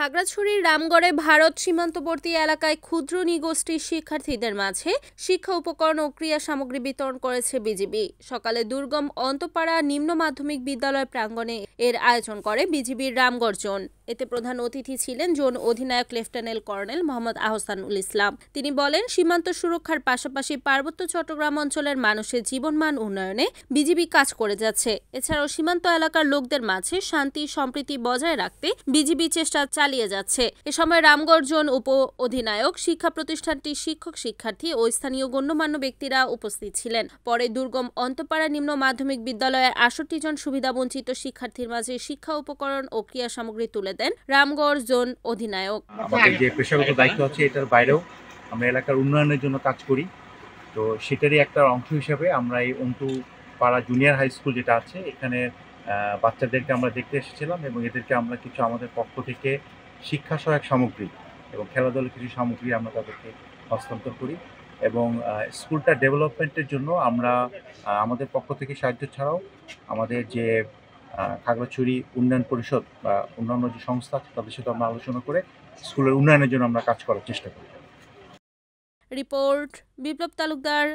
খাগড়াছড়ির রামগড়ে ভারত সীমান্তবর্তী এলাকায় ক্ষুদ্র নৃগোষ্ঠীর শিক্ষার্থীদের মাঝে শিক্ষা উপকরণ ও ক্রীড়া সামগ্রী বিতরণ করেছে বিজিবি। সকালে দুর্গম অন্তপাড়া নিম্ন মাধ্যমিক বিদ্যালয় প্রাঙ্গণে এর আয়োজন করে বিজিবির রামগড় জোন। এতে প্রধান অতিথি ছিলেন জোন অধিনায়ক লেফটেন্যান্ট কর্নেল মোহাম্মদ আহসানুল ইসলাম। তিনি বলেন, সীমান্ত সুরক্ষার পাশাপাশি পার্বত্য চট্টগ্রাম অঞ্চলের মানুষের জীবনমান উন্নয়নে বিজিবি কাজ করে যাচ্ছে। এছাড়াও সীমান্ত এলাকার লোকদের মাঝে শান্তি সম্প্রীতি বজায় রাখতে বিজিবি চেষ্টা চালিয়ে যাচ্ছে। এ সময় রামগড় জোন উপ অধিনায়ক, শিক্ষা প্রতিষ্ঠানটির শিক্ষক শিক্ষার্থী ও স্থানীয় গণ্যমান্য ব্যক্তিরা উপস্থিত ছিলেন। পরে দুর্গম অন্তপাড়া নিম্ন মাধ্যমিক বিদ্যালয়ের ৬৮ জন সুবিধাবঞ্চিত শিক্ষার্থীর মাঝে শিক্ষা উপকরণ ও ক্রীড়া সামগ্রী তুলে দেন রামগড় জোন অধিনায়ক। আমাদের যে পেশাগত দায়িত্ব আছে, এটার বাইরেও আমরা এলাকার উন্নয়নের জন্য কাজ করি। তো সেটারই একটা অংশ হিসাবে আমরা এই অন্তুপাড়া জুনিয়র হাই স্কুল যেটা আছে, এখানে বাচ্চাদেরকে আমরা দেখতে এসেছিলাম এবং এদেরকে আমরা কিছু আমাদের পক্ষ থেকে শিক্ষা সহায়ক সামগ্রী এবং খেলাধুলার কিছু সামগ্রী আমরা তাদেরকে হস্তান্তর করি। এবং স্কুলটা ডেভেলপমেন্টের জন্য আমরা আমাদের পক্ষ থেকে সাহায্য ছাড়াও আমাদের যে খাগড়াছড়ি উন্নয়ন পরিষদ বা অন্যান্য যে সংস্থা আছে তাদের সাথে আমরা আলোচনা করে স্কুলের উন্নয়নের জন্য আমরা কাজ করার চেষ্টা করি। রিপোর্ট বিপ্লব তালুকদার,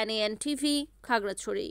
NAN TV, খাগড়াছড়ি।